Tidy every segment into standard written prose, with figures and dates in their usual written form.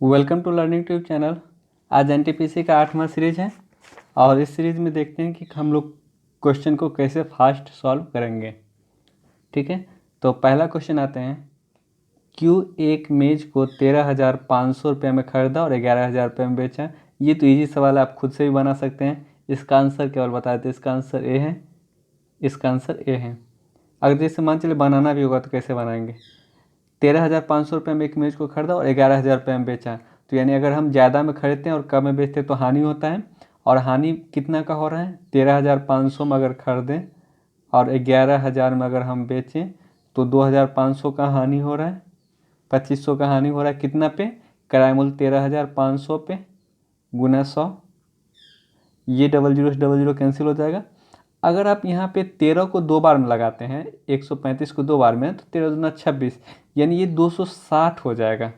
Welcome to learning tube channel. आज NTPC का 8वां सीरीज है और इस सीरीज़ में देखते हैं कि हम लोग क्वेश्चन को कैसे फास्ट सॉल्व करेंगे। ठीक है, तो पहला क्वेश्चन आते हैं। क्यों एक मेज को 13,500 रुपये में खरीदा और 11,000 रुपये में बेचा। ये तो इजी सवाल है, आप खुद से भी बना सकते हैं। इसका आंसर केवल बता देते, इसका आंसर ए है, इसका आंसर ए है। अगर जैसे मान चलिए बनाना भी होगा तो कैसे बनाएंगे। 13,500 रुपये में एक मेज को खरीदा और 11,000 रुपये में बेचा, तो यानी अगर हम ज़्यादा में खरीदते हैं और कम में बेचते हैं तो हानि होता है। और हानि कितना का हो रहा है, 13,500 में अगर खरीदें और 11,000 में अगर हम बेचें तो 2,500 का हानि हो रहा है, 2,500 का हानि हो रहा है। कितना पे, किराया मूल्य 13,500 पे गुना 100, ये 00 कैंसिल हो जाएगा। अगर आप यहाँ पे 13 को 2 बार में लगाते हैं, 135 को 2 बार में, तो 13 दूना 26, यानी ये 260 हो जाएगा।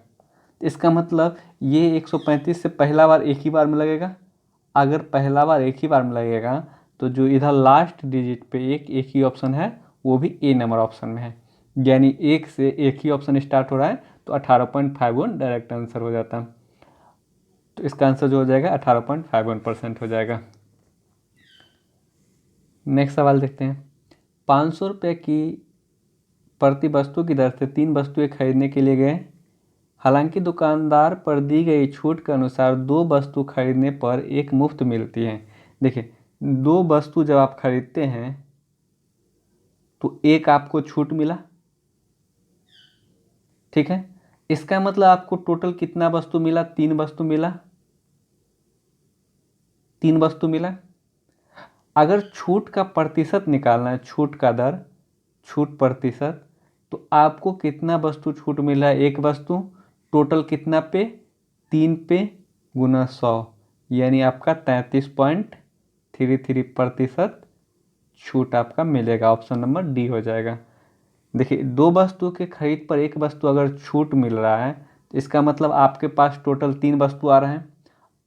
इसका मतलब ये 135 से पहला बार एक ही बार में लगेगा। अगर पहला बार एक ही बार में लगेगा तो जो इधर लास्ट डिजिट पे एक ही ऑप्शन है वो भी ए नंबर ऑप्शन में है, यानी एक से एक ही ऑप्शन स्टार्ट हो रहा है, तो 18.51 डायरेक्ट आंसर हो जाता है। तो इसका आंसर जो हो जाएगा 18.51% हो जाएगा। नेक्स्ट सवाल देखते हैं। 500 रुपये की प्रति वस्तु की दर से 3 वस्तुएं खरीदने के लिए गए। हालांकि दुकानदार पर दी गई छूट के अनुसार 2 वस्तु खरीदने पर एक मुफ्त मिलती है। देखिए, 2 वस्तु जब आप खरीदते हैं तो एक आपको छूट मिला, ठीक है। इसका मतलब आपको टोटल कितना वस्तु मिला, 3 वस्तु मिला, 3 वस्तु मिला। अगर छूट का प्रतिशत निकालना है, छूट का दर, छूट प्रतिशत, तो आपको कितना वस्तु छूट मिला है, एक वस्तु, टोटल कितना पे, 3 पे गुना 100, यानी आपका 33.33% छूट आपका मिलेगा। ऑप्शन नंबर डी हो जाएगा। देखिए, 2 वस्तु के खरीद पर एक वस्तु अगर छूट मिल रहा है तो इसका मतलब आपके पास टोटल 3 वस्तु आ रहे हैं।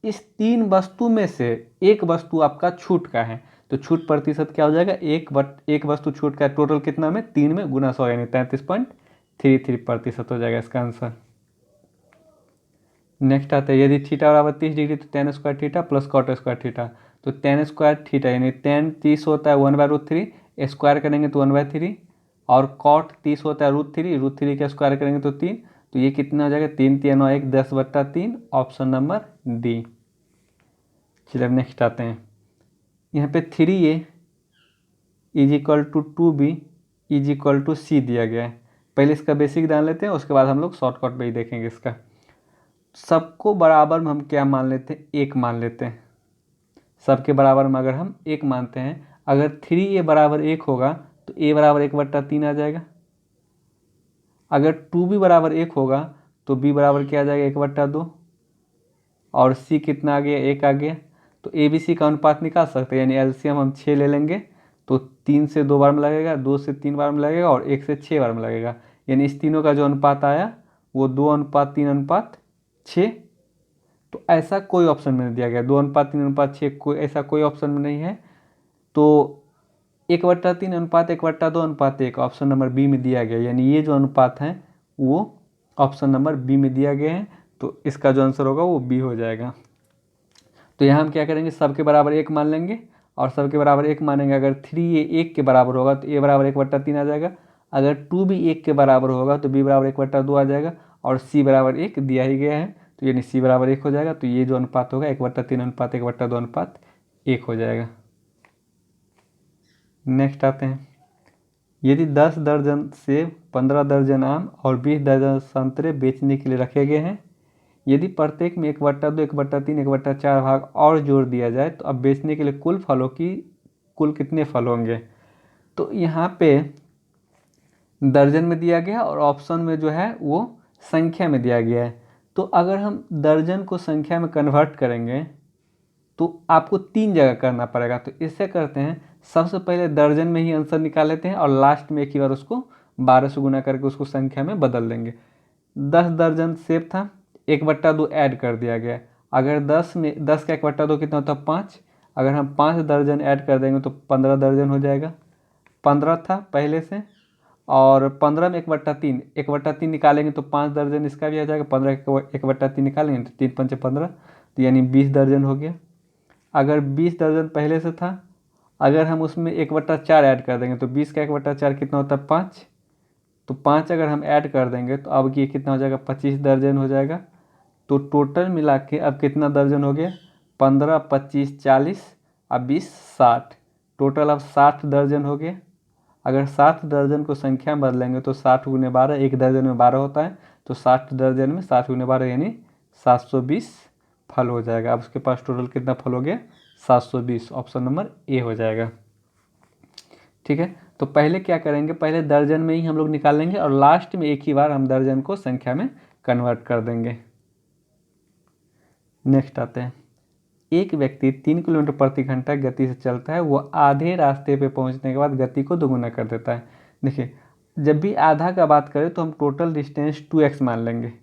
इस 3 वस्तु में से एक वस्तु आपका छूट का है, तो छूट प्रतिशत क्या हो जाएगा, एक वस्तु छूट का टोटल कितना में, 3 में गुना 100, यानी 33.33% हो जाएगा इसका आंसर। नेक्स्ट आता है, यदि थीटा बराबर 30 डिग्री तो tan square theta plus cot square theta. तो tan स्क्वायर थीटा यानी tan 30 होता है 1/√3, स्क्वायर करेंगे तो 1/3, और कॉट 30 होता है √3 का स्क्वायर करेंगे तो 3, तो ये कितना हो जाएगा, 3 3 9 1 10/3, ऑप्शन नंबर डी। चलिए अब नेक्स्ट आते हैं। यहाँ पे 3a = 2b = c दिया गया है। पहले इसका बेसिक जान लेते हैं, उसके बाद हम लोग शॉर्टकट में ही देखेंगे इसका। सबको बराबर में हम क्या मान लेते हैं, एक मान लेते हैं। सबके बराबर में अगर हम एक मानते हैं, अगर 3a बराबर 1 होगा तो a बराबर 1/3 आ जाएगा। अगर 2b बराबर 1 होगा तो b बराबर क्या आ जाएगा, 1/2, और c कितना आ गया, 1 आ गया। तो a b c का अनुपात निकाल सकते हैं, यानी एलसीएम हम 6 ले लेंगे, तो 3 से 2 बार में लगेगा, 2 से 3 बार में लगेगा, और 1 से 6 बार में लगेगा, यानी इस तीनों का जो अनुपात आया वो 2:3:6। तो ऐसा कोई ऑप्शन में नहीं दिया गया, 2:3:6 कोई ऐसा कोई ऑप्शन में नहीं है। तो 1/3:1/2:1 ऑप्शन नंबर बी में दिया गया, यानी ये जो अनुपात है वो ऑप्शन नंबर बी में दिया गया है। तो इसका जो आंसर होगा वो बी हो जाएगा। तो यहाँ हम क्या करेंगे, सबके बराबर 1 मान लेंगे, और सबके बराबर 1 मानेंगे। अगर 3a 1 के बराबर होगा तो a बराबर 1/3 आ जाएगा। अगर 2b 1 के बराबर होगा तो b बराबर 1/2 आ जाएगा, और c बराबर 1 दिया ही गया है, तो यानी c बराबर 1 हो जाएगा। तो ये जो अनुपात होगा 1/3:1/2:1 हो जाएगा। नेक्स्ट आते हैं। यदि 10 दर्जन सेब, 15 दर्जन आम और 20 दर्जन संतरे बेचने के लिए रखे गए हैं, यदि प्रत्येक में 1/2, 1/3, 1/4 भाग और जोड़ दिया जाए तो अब बेचने के लिए कुल कितने फल होंगे। तो यहाँ पे दर्जन में दिया गया और ऑप्शन में जो है वो संख्या में दिया गया है। तो अगर हम दर्जन को संख्या में कन्वर्ट करेंगे तो आपको 3 जगह करना पड़ेगा। तो इससे करते हैं, सबसे पहले दर्जन में ही आंसर निकाल लेते हैं, और लास्ट में एक ही बार उसको 12 से गुना करके उसको संख्या में बदल देंगे। 10 दर्जन सेब था, 1/2 ऐड कर दिया गया। अगर 10 में 10 का 1/2 कितना होता है, 5। अगर हम 5 दर्जन ऐड कर देंगे तो 15 दर्जन हो जाएगा। 15 था पहले से, और 15 में 1/3, 1/3 निकालेंगे तो 5 दर्जन इसका भी आ जाएगा। 15 1/3 निकालेंगे तो 3 पंचे 15, तो यानी 20 दर्जन हो गया। अगर 20 दर्जन पहले से था, अगर हम उसमें 1/4 ऐड कर देंगे तो 20 का 1/4 कितना होता है 5, तो 5 अगर हम ऐड कर देंगे तो अब ये कितना हो जाएगा 25 दर्जन हो जाएगा। तो टोटल मिला के अब कितना दर्जन हो गया 15, 25, 40, अब 20, 60, टोटल अब 60 दर्जन हो गया। अगर 60 दर्जन को संख्या में बदलेंगे तो 60 गुने 12, एक दर्जन में 12 होता है, तो 60 दर्जन में 60 गुने 12 यानी 720 फल हो जाएगा। अब उसके पास टोटल कितना फल हो गया 720, ऑप्शन नंबर ए हो जाएगा। ठीक है, तो पहले क्या करेंगे, पहले दर्जन में ही हम लोग निकाल लेंगे और लास्ट में एक ही बार हम दर्जन को संख्या में कन्वर्ट कर देंगे। नेक्स्ट आते हैं, एक व्यक्ति 3 किलोमीटर प्रति घंटा गति से चलता है, वो आधे रास्ते पे पहुंचने के बाद गति को दोगुना कर देता है। देखिए, जब भी आधा का बात करें तो हम टोटल डिस्टेंस 2x मान लेंगे,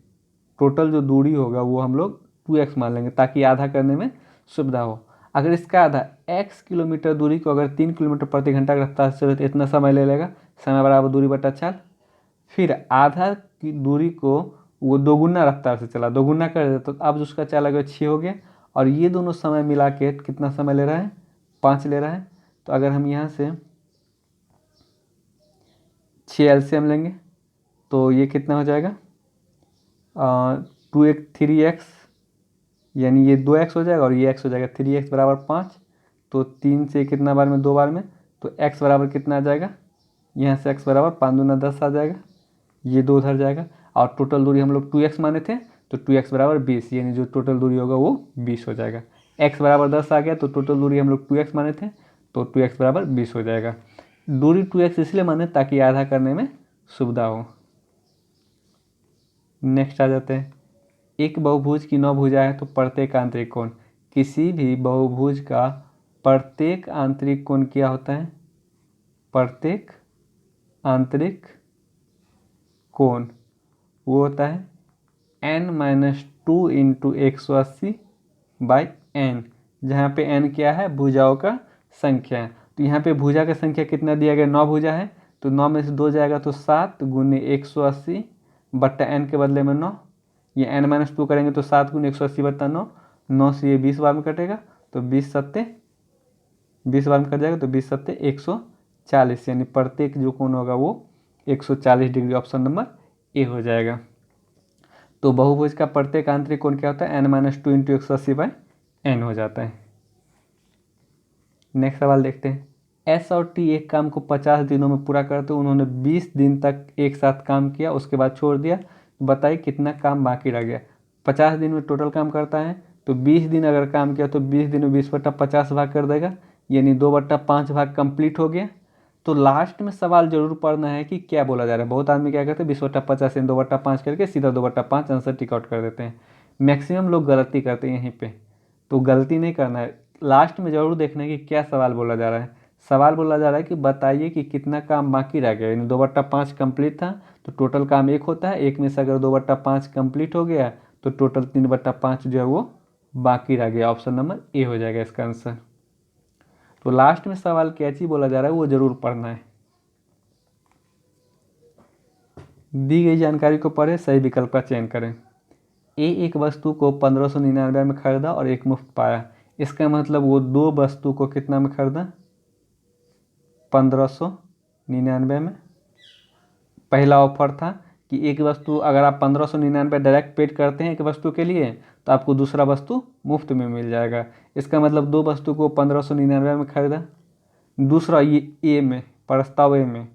टोटल जो दूरी होगा वो हम लोग 2x मान लेंगे ताकि आधा करने में सुविधा हो। अगर इसका आधा x किलोमीटर दूरी को अगर 3 किलोमीटर प्रति घंटा की रफ्तार से चले तो इतना समय ले लेगा, समय बराबर दूरी बटा 4। फिर आधा की दूरी को वो दोगुना रफ्तार से चला, दोगुना कर देता तो अब उसका चाल अगर 6 हो गया, और ये दोनों समय मिला के कितना समय ले रहा है 5 ले रहा है। तो अगर हम यहाँ से 6 एलसीएम लेंगे तो ये कितना हो जाएगा 2x 3x, यानी ये 2x हो जाएगा और ये x हो जाएगा, 3x बराबर 5, तो 3 से कितना बार में 2 बार में, तो x बराबर कितना आ जाएगा, यहाँ से x बराबर 5 दूना 10 आ जाएगा, ये 2 उधर जाएगा। और टोटल दूरी हम लोग 2x माने थे तो 2x बराबर 20, यानी जो टोटल दूरी होगा वो 20 हो जाएगा। x बराबर 10 आ गया तो टोटल दूरी हम लोग 2x माने थे तो 2x बराबर 20 हो जाएगा। दूरी 2x इसलिए माने ताकि आधा करने में सुविधा हो। नेक्स्ट आ जाते हैं, एक बहुभुज की 9 भुजाएं हैं तो प्रत्येक आंतरिक कोण, किसी भी बहुभुज का प्रत्येक आंतरिक कोण क्या होता है, प्रत्येक आंतरिक कोण वो होता है n-2 इंटू 180/n, जहाँ पे n क्या है भुजाओं का संख्या है। तो यहाँ पे भुजा का संख्या कितना दिया गया 9 भुजा है, तो 9 में से 2 जाएगा तो 7 गुने 180 बट्टा n के बदले में 9, ये n-2 करेंगे तो 7 गुने 180 बट्टा 9, 9 से ये 20 बार में कटेगा तो 20 सत्ते 20 बार में कट जाएगा तो 20 सत्ते 140, यानी प्रत्येक जो कोण होगा वो 140 डिग्री, ऑप्शन नंबर ए हो जाएगा। तो बहुभुज का प्रत्येक आंतरिक कोण क्या होता है n-2 इंटू 180/n हो जाता है। नेक्स्ट सवाल देखते हैं, एस और टी एक काम को 50 दिनों में पूरा करते हुए उन्होंने 20 दिन तक एक साथ काम किया, उसके बाद छोड़ दिया, बताइए कितना काम बाकी रह गया। 50 दिन में टोटल काम करता है तो 20 दिन अगर काम किया तो 20 दिन में 20/50 भाग कर देगा, यानी 2/5 भाग कंप्लीट हो गया। तो लास्ट में सवाल जरूर पढ़ना है कि क्या बोला जा रहा है। बहुत आदमी क्या करते हैं 20/50 यानी 2/5 करके सीधा 2/5 आंसर टिक आउट कर देते हैं। मैक्सिमम लोग गलती करते हैं यहीं पे, तो गलती नहीं करना है, लास्ट में जरूर देखना है कि क्या सवाल बोला जा रहा है। सवाल बोला जा रहा है कि बताइए कि कितना काम बाकी रह गया, यानी 2/5 कंप्लीट था तो टोटल काम 1 होता है, 1 में से अगर 2/5 कंप्लीट हो गया तो टोटल 3/5 जो है वो बाकी रह गया, ऑप्शन नंबर ए हो जाएगा इसका आंसर। तो लास्ट में सवाल क्या चीज बोला जा रहा है वो जरूर पढ़ना है। दी गई जानकारी को पढ़े, सही विकल्प का चयन करें। ए एक वस्तु को 1599 में खरीदा और एक मुफ्त पाया, इसका मतलब वो 2 वस्तु को कितना में खरीदा 1599 में। पहला ऑफर था कि एक वस्तु अगर आप 1599 डायरेक्ट पेड करते हैं एक वस्तु के लिए तो आपको दूसरा वस्तु मुफ्त में मिल जाएगा, इसका मतलब 2 वस्तु को 1599 में खरीदा। दूसरा ये ए में, प्रस्ताव ए में।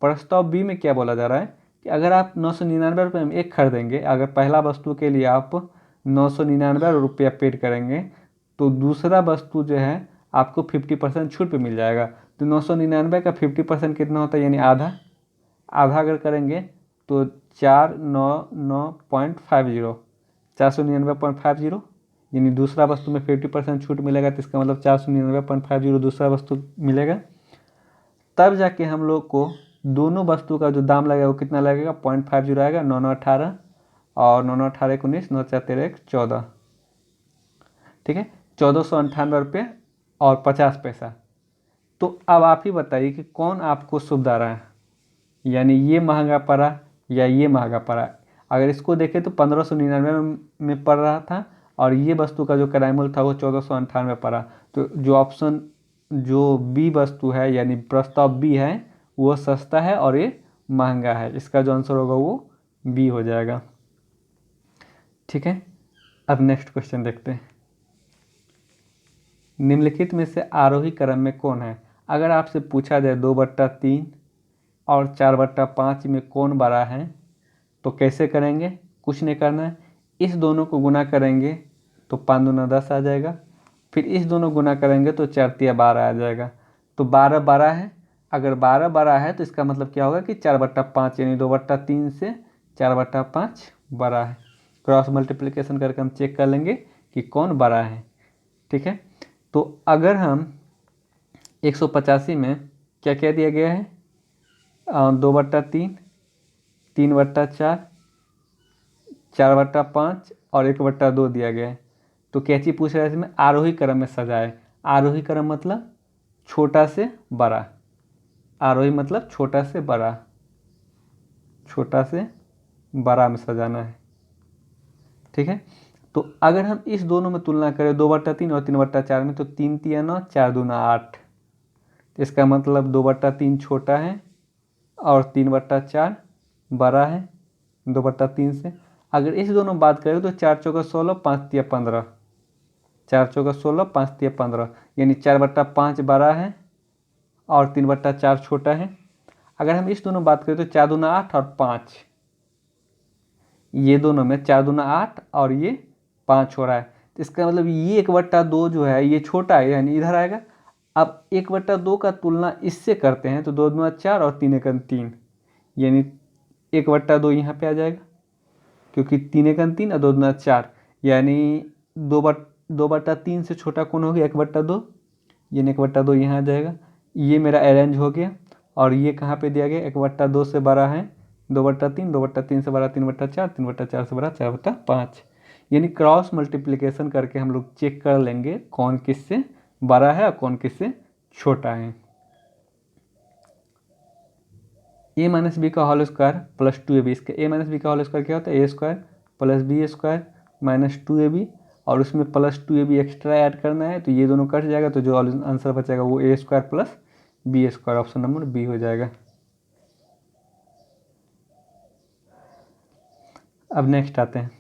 प्रस्ताव बी में क्या बोला जा रहा है कि अगर आप 999 रुपये में एक खरीदेंगे, अगर पहला वस्तु के लिए आप 999 रुपया पेड करेंगे तो दूसरा वस्तु जो है आपको 50% छूट पे मिल जाएगा। तो 999 का 50% कितना होता है, यानी आधा, आधा अगर करेंगे तो 499.50, 499.50, यानी दूसरा वस्तु में 50% छूट मिलेगा, तो इसका मतलब 499.50 दूसरा वस्तु मिलेगा। तब जाके हम लोग को दोनों वस्तु का जो दाम लगेगा वो कितना लगेगा 0.50 आएगा, 9,918 और 9,918 19, 9,413 14, ठीक है, 1498 रुपये और 50 पैसा। तो अब आप ही बताइए कि कौन आपको सुविधा रहा है, यानी ये महंगा पड़ा या ये महंगा पड़ा। अगर इसको देखें तो 1599 में पड़ रहा था और ये वस्तु का जो क्राय मूल्य था वो 1498 पड़ा। तो जो ऑप्शन जो बी वस्तु है यानी प्रस्ताव बी है वो सस्ता है और ये महंगा है। इसका जो आंसर होगा वो बी हो जाएगा। ठीक है, अब नेक्स्ट क्वेश्चन देखते हैं। निम्नलिखित में से आरोही क्रम में कौन है? अगर आपसे पूछा जाए 2/3 और 4/5 में कौन बड़ा है तो कैसे करेंगे? कुछ नहीं करना है, इस दोनों को गुना करेंगे तो 5 दूना 10 आ जाएगा, फिर इस दोनों गुना करेंगे तो 4 तिया 12 आ जाएगा। तो 12 बड़ा है। अगर 12 बड़ा है तो इसका मतलब क्या होगा कि 4/5 यानी 2/3 से 4/5 बड़ा है। क्रॉस मल्टीप्लिकेशन करके हम चेक कर लेंगे कि कौन बड़ा है। ठीक है, तो अगर हम 185 में क्या क्या दिया गया है? 2/3, 3/4, 4/5 और 1/2 दिया गया है। तो कैची पूछ रहा है इसमें आरोही क्रम में सजाए। आरोही क्रम मतलब छोटा से बड़ा, आरोही मतलब छोटा से बड़ा, छोटा से बड़ा में सजाना है। ठीक है, तो अगर हम इस दोनों में तुलना करें 2/3 और 3/4 में तो 3 तिया 9, 4 दूना 8। इसका मतलब 2/3 छोटा है और 3/4 बड़ा है 2/3 से। अगर इस दोनों बात करें तो 4 चौका 16, 5 तिया 15, 4 चौका 16, 5 तिया 15 यानी 4/5 बड़ा है और 3/4 छोटा है। अगर हम इस दोनों बात करें तो 4 दूना 8 और 5, ये दोनों में 4 दूना 8 और ये 5 हो रहा है। तो इसका मतलब ये 1/2 जो है ये छोटा है यानी इधर आएगा। अब 1/2 का तुलना इससे करते हैं तो 2 दूना 4 और 3 एकम 3 यानी 1/2 यहाँ पे आ जाएगा, क्योंकि 3 एकम 3 और 2 दूना 4 यानी 2/3 से छोटा कौन हो गया? 1/2 यानी 1/2 यहाँ आ जाएगा। ये मेरा अरेंज हो गया और ये कहाँ पे दिया गया? 1/2 से बड़ा है 2/3, 2/3 से बड़ा 3/4, 3/4 से बड़ा 4/5। यानी क्रॉस मल्टीप्लिकेशन करके हम लोग चेक कर लेंगे कौन किससे बड़ा है और कौन किससे छोटा है। a माइनस बी का होल स्क्वायर प्लस 2ab, इसका a माइनस बी का होल स्क्वायर क्या होता है? a square plus b square minus 2ab और उसमें प्लस 2ab एक्स्ट्रा ऐड करना है तो ये दोनों कट जाएगा तो जो आंसर बचेगा वो a square plus b square, option number b हो जाएगा। अब नेक्स्ट आते हैं।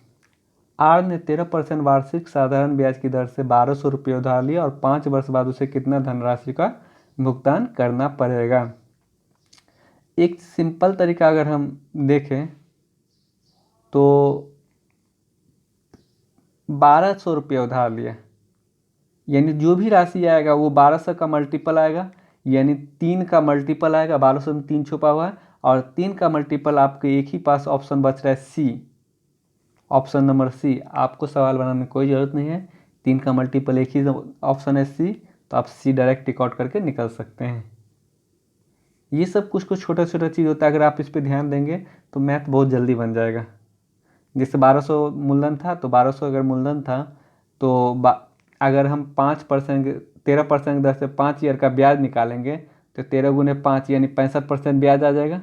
आर ने 13% वार्षिक साधारण ब्याज की दर से 1200 रुपये उधार लिया और 5 वर्ष बाद उसे कितना धनराशि का भुगतान करना पड़ेगा? एक सिंपल तरीका अगर हम देखें तो 1200 रुपये उधार लिया यानी जो भी राशि आएगा वो 1200 का मल्टीपल आएगा यानी 3 का मल्टीपल आएगा। 1200 में 3 छुपा हुआ है और 3 का मल्टीपल आपके एक ही पास ऑप्शन बच रहा है सी, ऑप्शन नंबर सी। आपको सवाल बनाने की कोई ज़रूरत नहीं है, 3 का मल्टीपल एक ही ऑप्शन है सी, तो आप सी डायरेक्ट टिक आउट करके निकल सकते हैं। ये सब कुछ कुछ छोटा छोटा चीज़ होता है, अगर आप इस पर ध्यान देंगे तो मैथ बहुत जल्दी बन जाएगा। जैसे 1200 मूलधन था तो 1200 अगर मूलधन था तो अगर हम 5% 13% दर से 5 ईयर का ब्याज निकालेंगे तो 13 गुने 5 यानी 65% ब्याज आ जाएगा।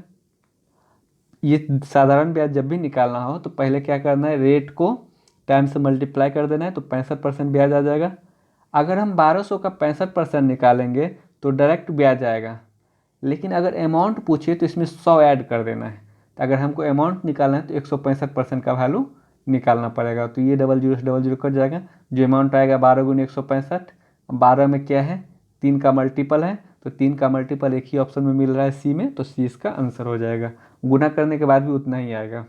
ये साधारण ब्याज जब भी निकालना हो तो पहले क्या करना है? रेट को टाइम से मल्टीप्लाई कर देना है तो 65% ब्याज आ जाएगा। अगर हम 1200 का 65% निकालेंगे तो डायरेक्ट ब्याज आएगा, लेकिन अगर अमाउंट पूछे तो इसमें 100 ऐड कर देना है। तो अगर हमको अमाउंट निकालना है तो 165% का वैल्यू निकालना पड़ेगा। तो ये डबल जीरो कट जाएगा। जो अमाउंट आएगा 12 गुने 165, 12 में क्या है? 3 का मल्टीपल है तो 3 का मल्टीपल एक ही ऑप्शन में मिल रहा है सी में, तो सी इसका आंसर हो जाएगा। गुना करने के बाद भी उतना ही आएगा।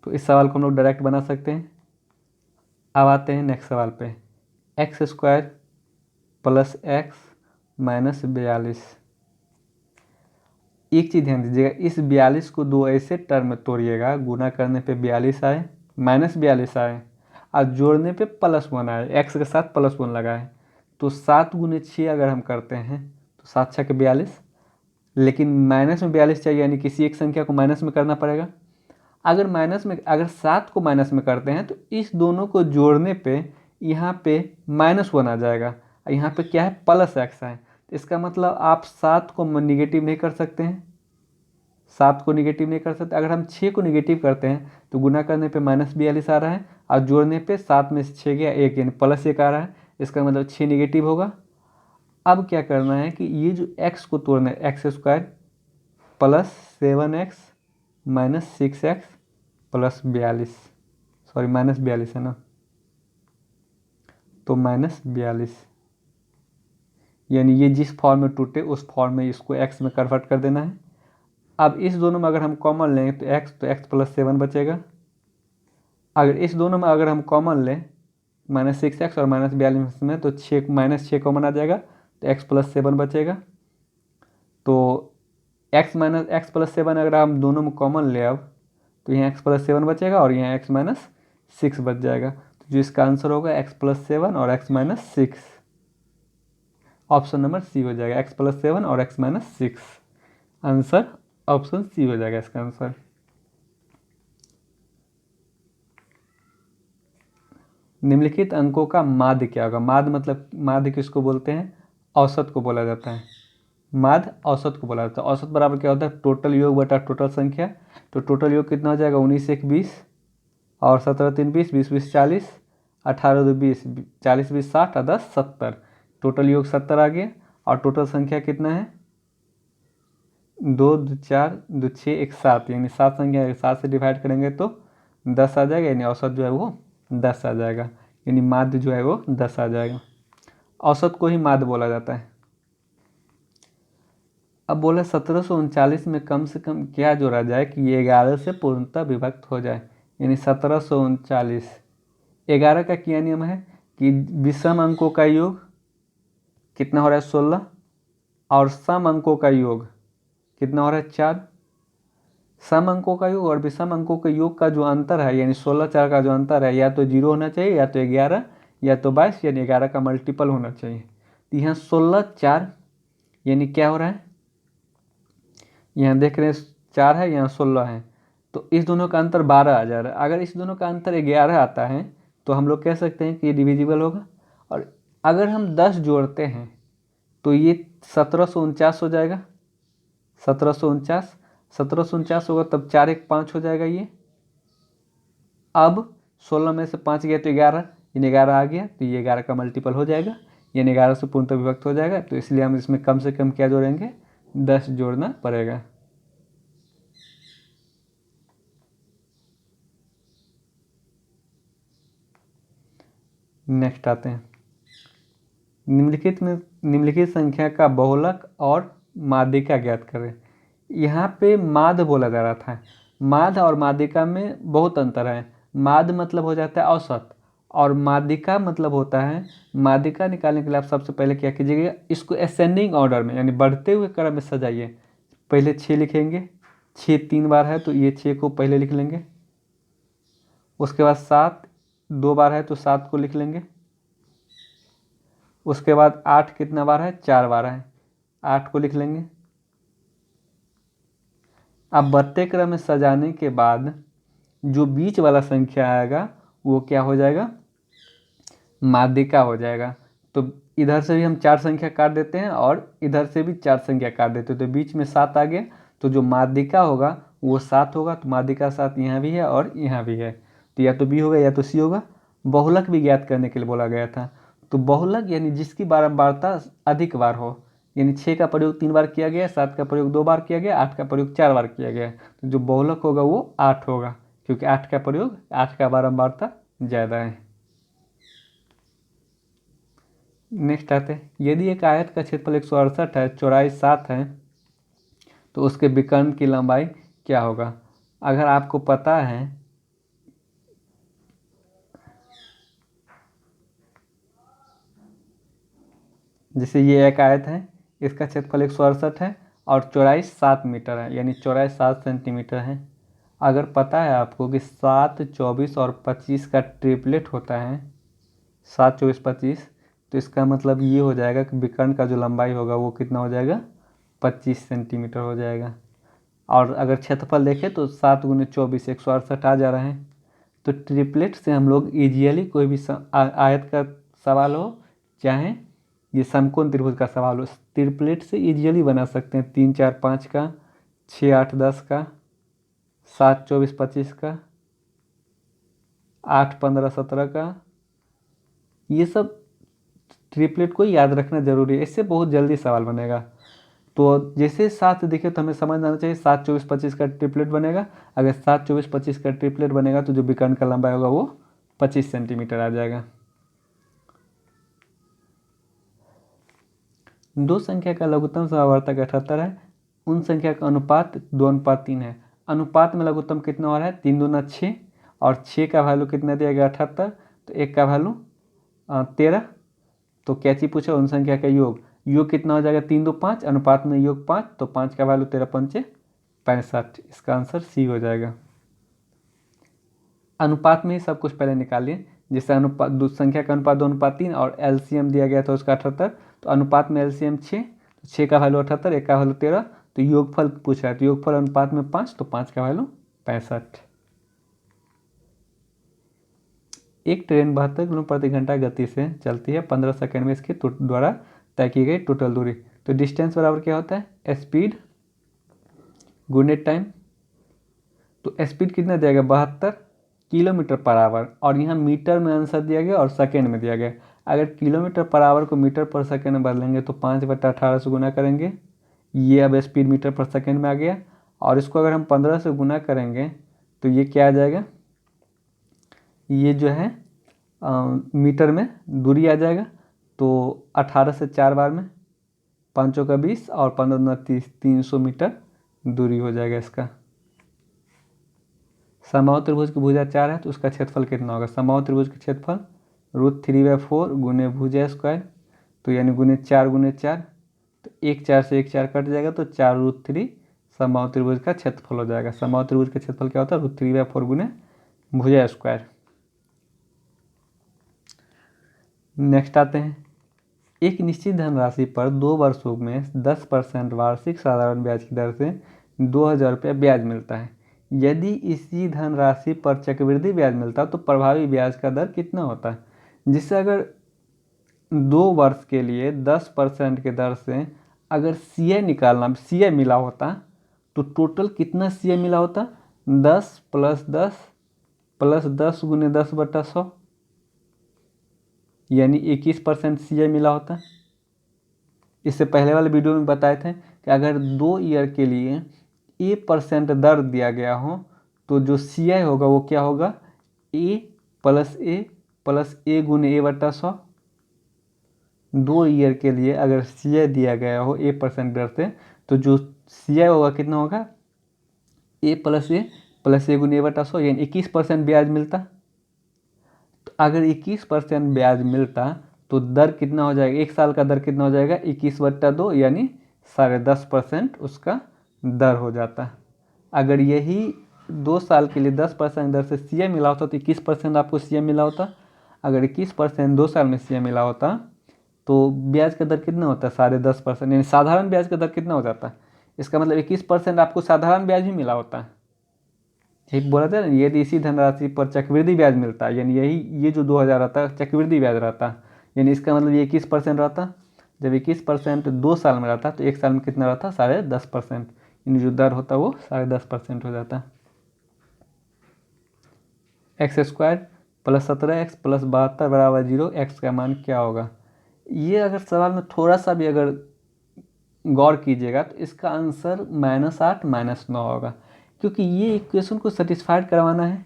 तो इस सवाल को हम लोग डायरेक्ट बना सकते हैं। अब आते हैं नेक्स्ट सवाल पे। X square plus x minus 42। एक चीज़ ध्यान दीजिएगा, इस 42 को दो ऐसे टर्म में तोड़िएगा, गुना करने पे 42 आए, माइनस 42 आए और जोड़ने पे +1 आए, एक्स के साथ +1 लगाए। तो 7 गुने 6 अगर हम करते हैं तो 7 छः 42, लेकिन माइनस में 42 चाहिए यानी किसी एक संख्या को माइनस में करना पड़ेगा। अगर माइनस में अगर 7 को माइनस में करते हैं तो इस दोनों को जोड़ने पे यहाँ पे -1 आ जाएगा, यहाँ पे क्या है? +x है। इसका मतलब आप 7 को निगेटिव नहीं कर सकते हैं, 7 को निगेटिव नहीं कर सकते। अगर हम 6 को निगेटिव करते हैं तो गुना करने पे -42 आ रहा है और जोड़ने पे 7 में से 6 गया 1 यानी +1 आ रहा है, इसका मतलब 6 निगेटिव होगा। अब क्या करना है कि ये जो x को तोड़ना है, x² +7x -6x +42, सॉरी -42 है ना, तो -42 यानी ये जिस फॉर्म में टूटे उस फॉर्म में इसको x में कन्वर्ट कर देना है। अब इस दोनों में अगर हम कॉमन लें तो x +7 बचेगा। अगर इस दोनों में अगर हम कॉमन लें -6x और -42 में तो -6 कॉमन आ जाएगा तो x +7 बचेगा। तो x +7 अगर हम दोनों में कॉमन ले अब तो यहाँ x +7 बचेगा और यहाँ x -6 बच जाएगा। तो जो इसका आंसर होगा x +7 और x -6, ऑप्शन नंबर सी हो जाएगा, x +7 और x -6, आंसर ऑप्शन सी हो जाएगा इसका आंसर। निम्नलिखित अंकों का माध्य क्या होगा? माध्य मतलब, माध्य किसको बोलते हैं? औसत को बोला जाता है। माध्य औसत को बोला जाता है। औसत बराबर क्या होता है? टोटल योग बटा टोटल संख्या। तो टोटल योग कितना हो जाएगा? 19 1 20 और 17 3 20, 20 20 40, 18 2 20, 40 20 60 और 10 70। टोटल योग 70 आ गया। और टोटल संख्या कितना है? 2 2 4 2 6 1 7, यानी 7 संख्या 7 से डिवाइड करेंगे तो 10 आ जाएगा, यानी औसत जो है वो 10 आ जाएगा, यानी माध्य जो है वो 10 आ जाएगा। औसत को ही माध्य बोला जाता है। अब बोले 1739 में कम से कम क्या जोड़ा जाए कि ये 11 से पूर्णतः विभक्त हो जाए, यानी 1739। 11 का क्या नियम है कि विषम अंकों का योग कितना हो रहा है? 16 और सम अंकों का योग कितना हो रहा है? 4। सम अंकों का योग और विषम अंकों के योग का जो अंतर है, यानी 16 4 का जो अंतर है, या तो 0 होना चाहिए या तो 11 या तो 22, यानी 11 का मल्टीपल होना चाहिए। तो यहाँ 16 4 यानी क्या हो रहा है? यहाँ देख रहे हैं 4 है, यहाँ 16 है, तो इस दोनों का अंतर 12 आ जा रहा है। अगर इस दोनों का अंतर 11 आता है तो हम लोग कह सकते हैं कि ये डिविजिबल होगा। और अगर हम 10 जोड़ते हैं तो ये 1749 हो जाएगा। 1749 होगा, तब 4 1 5 हो जाएगा ये। अब 16 में से 5 गया तो 11, यानी 11 आ गया, तो ये 11 का मल्टीपल हो जाएगा, यानी 11 से पूर्णतः विभक्त हो जाएगा। तो इसलिए हम इसमें कम से कम क्या जोड़ेंगे? 10 जोड़ना पड़ेगा। नेक्स्ट आते हैं, निम्नलिखित संख्या का बहुलक और माध्यिका ज्ञात करें। यहाँ पे माध्य बोला जा रहा था। माध्य और माध्यिका में बहुत अंतर है। माध्य मतलब हो जाता है औसत और माध्यिका मतलब होता है, माध्यिका निकालने के लिए आप सबसे पहले क्या कीजिएगा? इसको असेंडिंग ऑर्डर में यानी बढ़ते हुए क्रम में सजाइए। पहले 6 लिखेंगे, 6 3 बार है तो ये 6 को पहले लिख लेंगे। उसके बाद 7 2 बार है तो 7 को लिख लेंगे। उसके बाद 8 कितना बार है? 4 बार है, 8 को लिख लेंगे। अब बढ़ते क्रम में सजाने के बाद जो बीच वाला संख्या आएगा वो क्या हो जाएगा? माध्यिका हो जाएगा। तो इधर से भी हम 4 संख्या काट देते हैं और इधर से भी 4 संख्या काट देते हैं, तो बीच में 7 आ गया। तो जो माध्यिका होगा वो 7 होगा। तो माध्यिका 7 यहाँ भी है और यहाँ भी है, तो या तो बी होगा या तो सी होगा। बहुलक भी ज्ञात करने के लिए बोला गया था। तो बहुलक यानी जिसकी बारंबारता अधिक बार हो, यानी 6 का प्रयोग 3 बार किया गया, 7 का प्रयोग 2 बार किया गया, 8 का प्रयोग 4 बार किया गया, तो जो बहुलक होगा वो 8 होगा, क्योंकि 8 का प्रयोग 8 का बारंबारता ज़्यादा है। नेक्स्ट आते हैं, यदि एक आयत का क्षेत्रफल 168 है, चौड़ाई 7 है, तो उसके विकर्ण की लंबाई क्या होगा? अगर आपको पता है, जैसे ये एक आयत है, इसका क्षेत्रफल 168 है और चौड़ाई 7 मीटर है, यानी चौड़ाई 7 सेंटीमीटर है। अगर पता है आपको कि 7 24 और 25 का ट्रिपलेट होता है, 7 24 25, तो इसका मतलब ये हो जाएगा कि विकर्ण का जो लंबाई होगा वो कितना हो जाएगा? 25 सेंटीमीटर हो जाएगा। और अगर क्षेत्रफल देखें तो 7 × 24 168 आ जा रहे हैं। तो ट्रिपलेट से हम लोग ईजियली कोई भी आयत का सवाल हो, चाहे ये समकोण त्रिभुज का सवाल हो। ट्रिपलेट से इजीली बना सकते हैं, 3 4 5 का, 6 8 10 का, 7 24 25 का, 8 15 17 का। ये सब ट्रिपलेट को याद रखना जरूरी है, इससे बहुत जल्दी सवाल बनेगा। तो जैसे 7 दिखे तो हमें समझ आना चाहिए 7 24 25 का ट्रिपलेट बनेगा। अगर 7 24 25 का ट्रिपलेट बनेगा तो जो विकर्ण का लंबाई होगा वो 25 सेंटीमीटर आ जाएगा। दो संख्या का लघुत्तम समावर्तक 78 है, उन संख्या का अनुपात 2:3 है। अनुपात में लघुत्तम कितना हो रहा है, 3 दूना 6, और 6 का वैल्यू कितना दिया गया 78, तो 1 का वैल्यू 13। तो क्या चीज पूछा, उन संख्या का योग। योग कितना हो जाएगा, 3 2 5, अनुपात में योग 5, तो 5 का वैल्यू 13 5 65। इसका आंसर सी हो जाएगा। अनुपात में ही सब कुछ पहले निकालिए। जैसे अनुपात दो संख्या का अनुपात 2:3 और एलसीएम दिया गया था उसका 78, तो अनुपात में एलसीएम 6, तो 6 का वैल्यू 78, 1 का वैल्यू 13, तो योगफल पूछा है, तो योगफल अनुपात में 5, तो 5 का वैल्यू 65। एक ट्रेन 72 किलोमीटर प्रति घंटा गति से चलती है, 15 सेकंड में इसके द्वारा तय की गई टोटल दूरी। तो डिस्टेंस बराबर क्या होता है, स्पीड गुणे टाइम। तो स्पीड कितना दिया गया, 72 किलोमीटर पर आवर, और यहाँ मीटर में आंसर दिया गया और सेकेंड में दिया गया। अगर किलोमीटर पर आवर को मीटर पर सेकेंड में बदलेंगे तो 5/18 से गुना करेंगे, ये अब स्पीड मीटर पर सेकेंड में आ गया। और इसको अगर हम 15 से गुना करेंगे तो ये क्या आ जाएगा, ये जो है मीटर में दूरी आ जाएगा। तो 18 से 4 बार में 5 का 20 और 15 दूना 30, 300 मीटर दूरी हो जाएगा इसका। समबाहु त्रिभुज की भुजा 4 है तो उसका क्षेत्रफल कितना होगा। समबाहु त्रिभुज का क्षेत्रफल √3/4 गुने भुजा स्क्वायर, तो यानी गुने 4 गुने 4, तो 1 4 से 1 4 कट जाएगा, तो 4√3 समबाहु त्रिभुज का क्षेत्रफल हो जाएगा। समबाहु त्रिभुज का क्षेत्रफल क्या होता है, √3/4 गुने भुजा स्क्वायर। नेक्स्ट आते हैं, एक निश्चित धनराशि पर 2 वर्षों में 10% वार्षिक साधारण ब्याज की दर से 2,000 रुपये ब्याज मिलता है। यदि इसी धनराशि पर चक्रवृद्धि ब्याज मिलता तो प्रभावी ब्याज का दर कितना होता है। जिससे अगर 2 वर्ष के लिए 10% के दर से अगर CI निकालना, CI मिला होता तो टोटल कितना CI मिला होता, 10 + 10 + 10 गुने 10/100, यानी 21% CI मिला होता। इससे पहले वाले वीडियो में बताए थे कि अगर 2 ईयर के लिए A% दर दिया गया हो तो जो CI होगा वो क्या होगा, A + A गुने A/100। 2 ईयर के लिए अगर CI दिया गया हो A% दर से तो जो CI होगा कितना होगा, A + A गुने A/100, यानी 21% ब्याज मिलता। तो अगर 21% ब्याज मिलता तो दर कितना हो जाएगा, 1 साल का दर कितना हो जाएगा, 21/2, यानी 10.5% उसका दर हो जाता। अगर यही 2 साल के लिए 10% दर से CI मिला होता तो 21% आपको CI मिला होता। अगर 21% 2 साल में CI मिला होता तो ब्याज का दर कितना होता है, 10.5%, यानी साधारण ब्याज का दर कितना हो जाता है। इसका मतलब 21% आपको साधारण ब्याज भी मिला होता है। ठीक बोला था ना, यदि इसी धनराशि पर चक्रवृद्धि ब्याज मिलता है, यानी ये जो 2,000 रहता है चक्रवृद्धि ब्याज रहता, यानी इसका मतलब ये 21% रहता। जब 21% 2 साल में रहता तो 1 साल में कितना रहता, 10.5%, यानी जो दर होता वो 10.5% हो जाता। x² + 17x + 72 = 0, x का मान क्या होगा। ये अगर सवाल में थोड़ा सा भी अगर गौर कीजिएगा तो इसका आंसर -8 -9 होगा, क्योंकि ये इक्वेशन को सेटिस्फाइड करवाना है।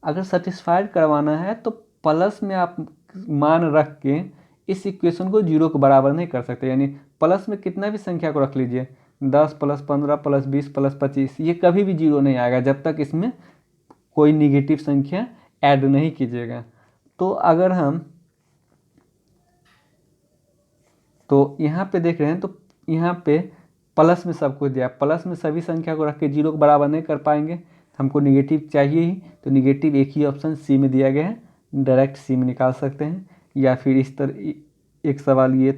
अगर सेटिस्फाइड करवाना है तो प्लस में आप मान रख के इस इक्वेशन को 0 के बराबर नहीं कर सकते, यानी प्लस में कितना भी संख्या को रख लीजिए, 10 + 15 + 20 + 25, ये कभी भी 0 नहीं आएगा जब तक इसमें कोई निगेटिव संख्या ऐड नहीं कीजिएगा। तो अगर हम तो यहाँ पे देख रहे हैं तो यहाँ पे प्लस में सब कुछ दिया, प्लस में सभी संख्या को रख के 0 के बराबर नहीं कर पाएंगे, हमको निगेटिव चाहिए ही। तो निगेटिव एक ही ऑप्शन सी में दिया गया है, डायरेक्ट सी में निकाल सकते हैं। या फिर इस तरह एक सवाल ये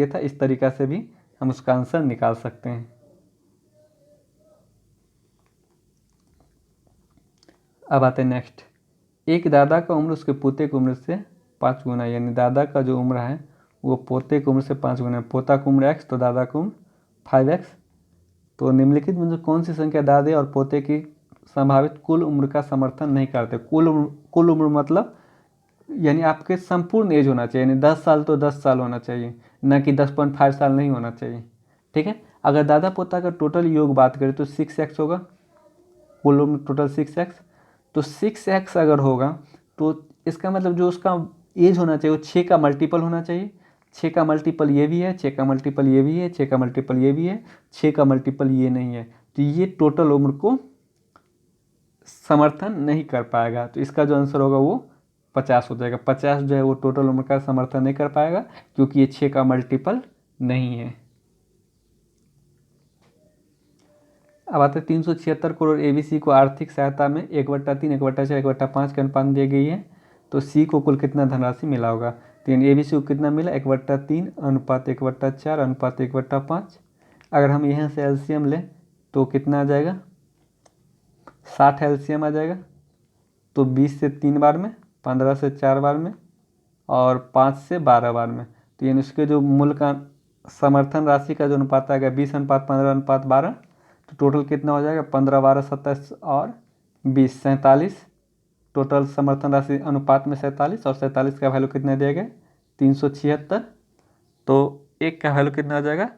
था, इस तरीक़ा से भी हम उसका आंसर निकाल सकते हैं। अब आते हैं नेक्स्ट, एक दादा का उम्र उसके पोते की उम्र से 5 गुना, यानी दादा का जो उम्र है वो पोते की उम्र से 5 गुना है। पोता की उम्र x तो दादा की उम्र 5x। तो निम्नलिखित में से कौन सी संख्या दादे और पोते की संभावित कुल उम्र का समर्थन नहीं करते? कुल उम्र मतलब यानी आपके संपूर्ण एज होना चाहिए, यानी 10 साल तो 10 साल होना चाहिए, न कि 10.5 साल नहीं होना चाहिए। ठीक है, अगर दादा पोता का टोटल योग बात करें तो 6x होगा, कुल उम्र टोटल 6x। तो 6x अगर होगा तो इसका मतलब जो उसका एज होना चाहिए वो 6 का मल्टीपल होना चाहिए। 6 का मल्टीपल ये भी है, 6 का मल्टीपल ये भी है, 6 का मल्टीपल ये भी है, 6 का मल्टीपल ये नहीं है। तो ये टोटल उम्र को समर्थन नहीं कर पाएगा। तो इसका जो आंसर होगा वो 50 हो जाएगा। 50 जो है वो टोटल उम्र का समर्थन नहीं कर पाएगा क्योंकि ये 6 का मल्टीपल नहीं है। अब आते 376 करोड़ ABC को आर्थिक सहायता में 1/3, 1/4, 1/5 के अनुपात दी गई है। तो C को कुल कितना धनराशि मिला होगा? तो ABC को कितना मिला? 1/3 अनुपात 1/4 अनुपात 1/5। अगर हम यहाँ से LCM लें तो कितना आ जाएगा? 60 LCM आ जाएगा। तो 20 से 3 बार में, 15 से 4 बार में और 5 से 12 बार में। तो यानी उसके जो मूल का समर्थन राशि का जो अनुपात आएगा 20:15:12। तो टोटल कितना हो जाएगा? 15, 12, 27 और 20, 47। टोटल समर्थन राशि अनुपात में 47, और 47 का वैल्यू कितना दिया गया? 376। तो एक का वैल्यू कितना हो जाएगा?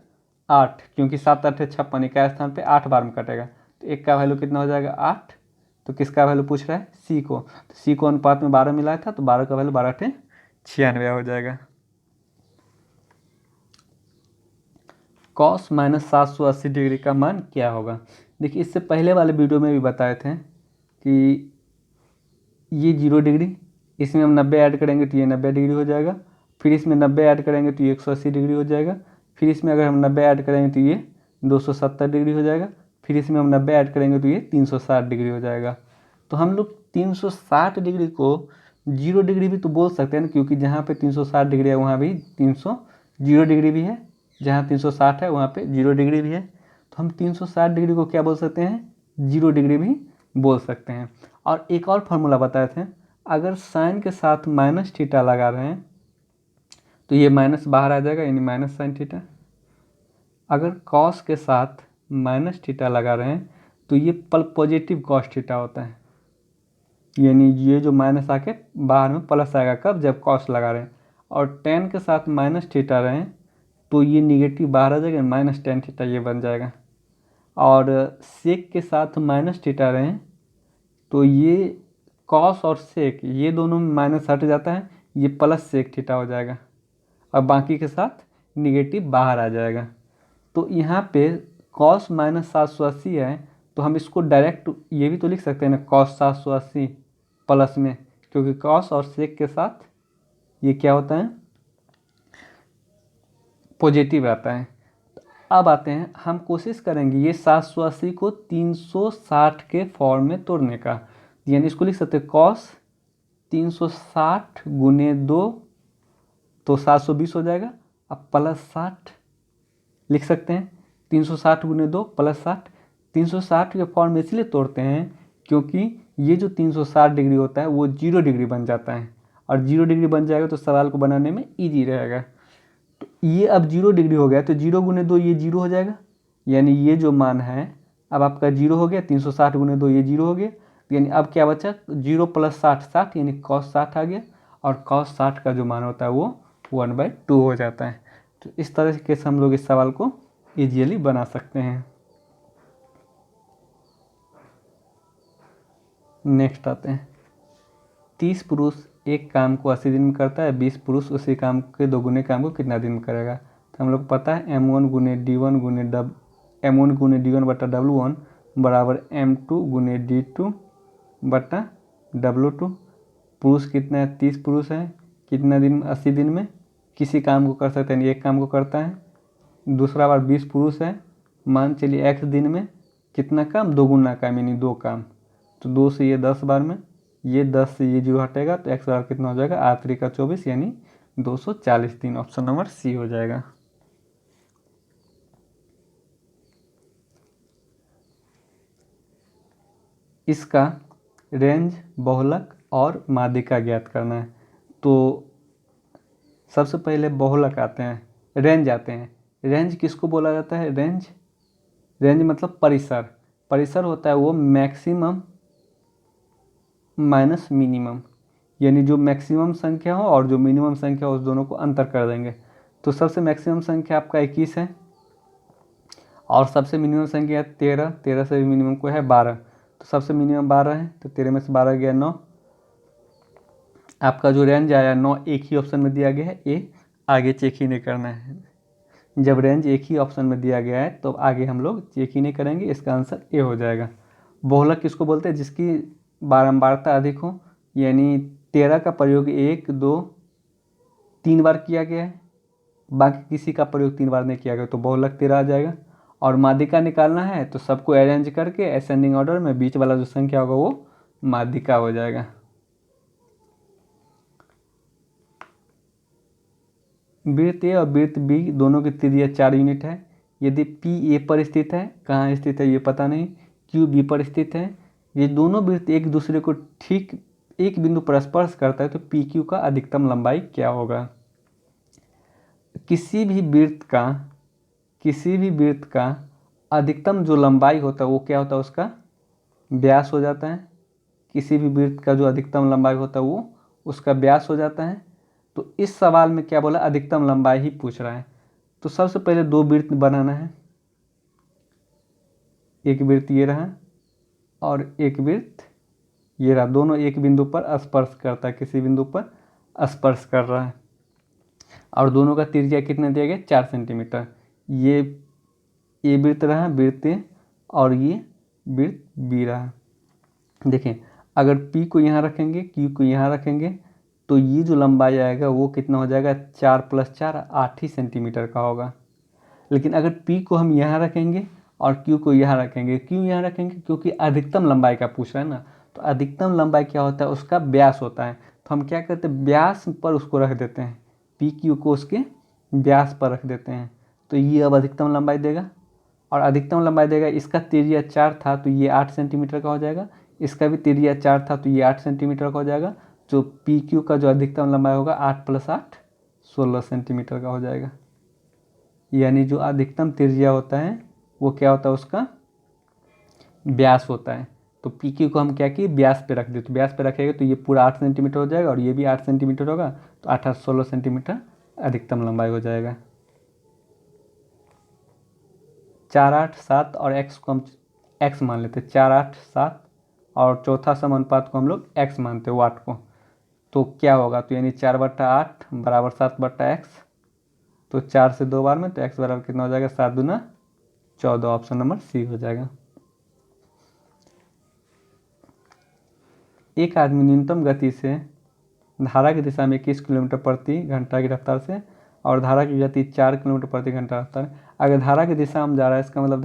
8, क्योंकि 7 8 56 का स्थान पे 8 बार में कटेगा। तो एक का वैल्यू कितना हो जाएगा? 8। तो किसका वैल्यू पूछ रहा है? C को। तो C को अनुपात में 12 मिलाया था तो 12 का वैल्यू 12 8 96 हो जाएगा। cos -780 डिग्री का मान क्या होगा? देखिए, इससे पहले वाले वीडियो में भी बताए थे कि ये 0 डिग्री, इसमें हम 90 ऐड करेंगे तो ये 90 डिग्री हो जाएगा। फिर इसमें 90 ऐड करेंगे तो ये 180 डिग्री हो जाएगा। फिर इसमें अगर हम 90 ऐड करेंगे तो ये 270 डिग्री हो जाएगा। फिर इसमें हम 90 ऐड करेंगे तो ये 360 डिग्री हो जाएगा। तो हम लोग 360 डिग्री को 0 डिग्री भी तो बोल सकते हैं ना, क्योंकि जहाँ पे 360 डिग्री है वहाँ भी 0 डिग्री भी है, जहाँ 360 है वहाँ पे 0 डिग्री भी है। तो हम 360 डिग्री को क्या बोल सकते हैं? 0 डिग्री भी बोल सकते हैं। और एक और फार्मूला बताए थे, अगर साइन के साथ माइनस थीटा लगा रहे हैं तो ये माइनस बाहर आ जाएगा, यानी माइनस साइन थीटा। अगर कॉस के साथ माइनस थीटा लगा रहे हैं तो ये पॉजिटिव कॉस थीटा होता है, यानी ये जो माइनस आके बाहर में प्लस आएगा कब? जब कॉस लगा रहे हैं। और टेन के साथ माइनस थीटा रहे तो ये निगेटिव बाहर आ जाएगा, माइनस टेन थीटा ये बन जाएगा। और सेक के साथ माइनस थीटा रहे तो ये कॉस और सेक ये दोनों में माइनस हट जाता है, ये प्लस सेक थीटा हो जाएगा, और बाकी के साथ निगेटिव बाहर आ जाएगा। तो यहाँ पे कॉस -780 है तो हम इसको डायरेक्ट ये भी तो लिख सकते हैं ना, कॉस 780 प्लस में, क्योंकि कॉस और सेक के साथ ये क्या होता है? पॉजिटिव आता है। अब आते हैं, हम कोशिश करेंगे ये 780 को 360 के फॉर्म में तोड़ने का। यानी इसको लिख सकते हैं कॉस 360 गुने 2 तो 720 हो जाएगा। अब प्लस 60 लिख सकते हैं, 360 गुने 2 प्लस 60। 360 के फॉर्म में इसलिए तोड़ते हैं क्योंकि ये जो 360 डिग्री होता है वो 0 डिग्री बन जाता है, और 0 डिग्री बन जाएगा तो सवाल को बनाने में ईजी रहेगा। तो ये अब 0 डिग्री हो गया तो 0 गुने 2 ये 0 हो जाएगा, यानी ये जो मान है अब आपका 0 हो गया। 360 गुने 2 ये 0 हो गया, यानी अब क्या बचा? 0 प्लस 60 60, यानी कॉस 60 आ गया। और कॉस 60 का जो मान होता है वो 1/2 हो जाता है। तो इस तरह से हम लोग इस सवाल को ईजिली बना सकते हैं। नेक्स्ट आते हैं, 30 पुरुष एक काम को 80 दिन में करता है, 20 पुरुष उसी काम के दोगुने काम को कितना दिन में करेगा? तो हम लोग पता है M1 गुने D1 गुने M1 गुने D1 बटा W1 बराबर M2 गुने D2 बटा W2। पुरुष कितना है? 30 पुरुष है, कितना दिन? 80 दिन में किसी काम को कर सकते हैं, एक काम को करता है। दूसरा बार 20 पुरुष है, मान चलिए x दिन में कितना काम? दोगुना काम, यानी 2 काम। तो 2 से ये 10 बार में, ये 10 से ये 0 हटेगा तो x बार कितना हो जाएगा? 8 का 24, यानी 240 दिन। ऑप्शन नंबर C हो जाएगा। इसका रेंज, बहुलक और माध्यिका ज्ञात करना है। तो सबसे पहले बहुलक आते हैं, रेंज आते हैं। रेंज किसको बोला जाता है? रेंज, रेंज मतलब परिसर। परिसर होता है वो मैक्सिमम माइनस मिनिमम, यानी जो मैक्सिमम संख्या हो और जो मिनिमम संख्या हो उस दोनों को अंतर कर देंगे। तो सबसे मैक्सिमम संख्या आपका 21 है और सबसे मिनिमम संख्या है 13। 13 से मिनिमम को है 12, तो सबसे मिनिमम 12 है, तो 13 में से 12 गया 9। आपका जो रेंज आया 9 एक ही ऑप्शन में दिया गया है, ए आगे चेक ही नहीं करना है। जब रेंज एक ही ऑप्शन में दिया गया है तो आगे हम लोग चेक ही नहीं करेंगे, इसका आंसर ए हो जाएगा। बहुलक किसको बोलते हैं? जिसकी बारंबारता अधिक हो, यानी 13 का प्रयोग 1, 2, 3 बार किया गया है, बाकी किसी का प्रयोग 3 बार नहीं किया गया, तो बहुलक 13 आ जाएगा। और माध्यिका निकालना है तो सबको अरेंज करके असेंडिंग ऑर्डर में बीच वाला जो संख्या होगा वो माध्यिका हो जाएगा। वृत्त ए और वृत्त बी दोनों की त्रिज्या 4 यूनिट है। यदि पी ए पर स्थित है, कहाँ स्थित है ये पता नहीं, क्यू बी पर स्थित है, ये दोनों वृत्त एक दूसरे को ठीक एक बिंदु पर स्पर्श करता है, तो पी क्यू का अधिकतम लंबाई क्या होगा? किसी भी वृत्त का अधिकतम जो लंबाई होता है वो क्या होता है? उसका व्यास हो जाता है। किसी भी वृत्त का जो अधिकतम लंबाई होता है वो उसका व्यास हो जाता है। तो इस सवाल में क्या बोला? अधिकतम लंबाई ही पूछ रहा है। तो सबसे पहले 2 वृत्त बनाना है, एक वृत्त ये रहा और एक वृत्त ये रहा, दोनों एक बिंदु पर स्पर्श करता है, किसी बिंदु पर स्पर्श कर रहा है और दोनों का त्रिज्या कितना दिया गया? 4 सेंटीमीटर। ये वृत्त रहा वृत्त ए और ये वृत्त बी रहा। देखें, अगर P को यहाँ रखेंगे, Q को यहाँ रखेंगे, तो ये जो लंबाई आएगा वो कितना हो जाएगा? 4 + 4 8 ही सेंटीमीटर का होगा। लेकिन अगर P को हम यहाँ रखेंगे और Q को यहाँ रखेंगे, क्यों यहाँ रखेंगे? क्योंकि अधिकतम लंबाई का पूछ रहा है ना, तो अधिकतम लंबाई क्या होता है? उसका व्यास होता है। तो हम क्या करते हैं? व्यास पर उसको रख देते हैं, PQ को उसके व्यास पर रख देते हैं, तो ये अब अधिकतम लंबाई देगा और अधिकतम लंबाई देगा। इसका त्रिज्या 4 था तो ये 8 सेंटीमीटर का हो जाएगा, इसका भी त्रिज्या 4 था तो ये 8 सेंटीमीटर का हो जाएगा। जो PQ का जो अधिकतम लंबाई होगा 8 + 8 16 सेंटीमीटर का हो जाएगा। यानी जो अधिकतम त्रिज्या होता है वो क्या होता है? उसका व्यास होता है। तो PQ को हम क्या किए? व्यास पे रख दिए, तो व्यास पे रखेंगे तो ये पूरा 8 सेंटीमीटर हो जाएगा और ये भी 8 सेंटीमीटर होगा, तो 8 × 16 सेंटीमीटर अधिकतम लंबाई हो जाएगा। 4, 8, 7 और x को हम x मान लेते हैं, 4, 8, 7 और चौथा समानुपात को हम लोग x मानते हैं, वाट को। तो क्या होगा? तो यानी 4/8 बराबर 7/x, तो 4 से 2 बार में, तो x बराबर कितना हो जाएगा? 7 दूना 14, ऑप्शन नंबर सी हो जाएगा। एक आदमी न्यूनतम गति से धारा की दिशा में 21 किलोमीटर प्रति घंटा की रफ्तार से और धारा की गति 4 किलोमीटर प्रति घंटा रफ्तार। अगर धारा की दिशा में जा रहा है, इसका मतलब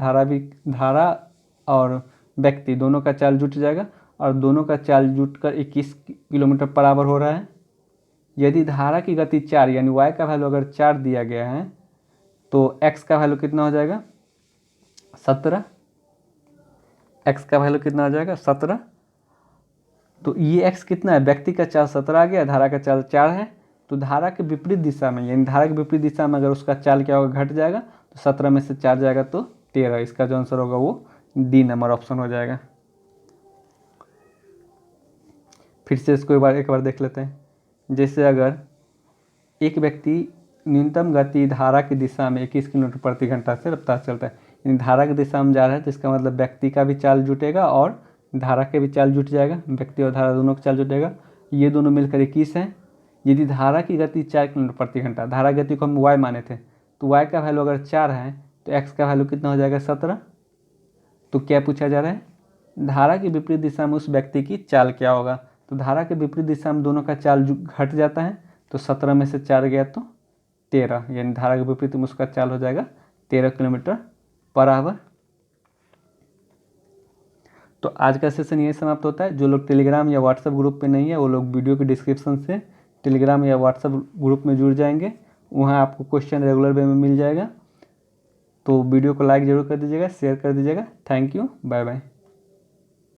धारा और व्यक्ति दोनों का चाल जुट जाएगा और दोनों का चाल जुटकर 21 किलोमीटर बराबर हो रहा है। यदि धारा की गति 4 यानी y का वैल्यू अगर 4 दिया गया है तो x का वैल्यू कितना हो जाएगा? 17। x का वैल्यू कितना हो जाएगा? 17। तो ये x कितना है? व्यक्ति का चाल 17 आ गया, धारा का चाल 4 है, तो धारा के विपरीत दिशा में, यानी धारा के विपरीत दिशा में अगर उसका चाल क्या होगा? घट जाएगा, तो 17 में से 4 जाएगा तो 13। इसका जो आंसर होगा वो डी नंबर ऑप्शन हो जाएगा। फिर से इसको एक बार देख लेते हैं। जैसे अगर एक व्यक्ति न्यूनतम गति धारा की दिशा में 21 किलोमीटर प्रति घंटा से रफ्तार चलता है, यानी धारा की दिशा में जा रहा है, तो इसका मतलब व्यक्ति का भी चाल जुटेगा और धारा के भी चाल जुट जाएगा, व्यक्ति और धारा दोनों का चाल जुटेगा। ये दोनों मिलकर 21 है। यदि धारा की गति 4 किलोमीटर प्रति घंटा, धारा गति को हम y माने थे, तो y का वैल्यू अगर 4 है तो x का वैल्यू कितना हो जाएगा? 17। तो क्या पूछा जा रहा है? धारा की विपरीत दिशा में उस व्यक्ति की चाल क्या होगा? तो धारा के विपरीत दिशा में दोनों का चाल घट जाता है, तो 17 में से 4 गया तो 13, यानी धारा के विपरीत में उसका चाल हो जाएगा 13 किलोमीटर पर आवर। तो आज का सेशन यही समाप्त होता है। जो लोग टेलीग्राम या व्हाट्सएप ग्रुप पे नहीं है वो लोग वीडियो के डिस्क्रिप्शन से टेलीग्राम या व्हाट्सएप ग्रुप में जुड़ जाएंगे, वहाँ आपको क्वेश्चन रेगुलर वे में मिल जाएगा। तो वीडियो को लाइक ज़रूर कर दीजिएगा, शेयर कर दीजिएगा। Thank you, bye bye.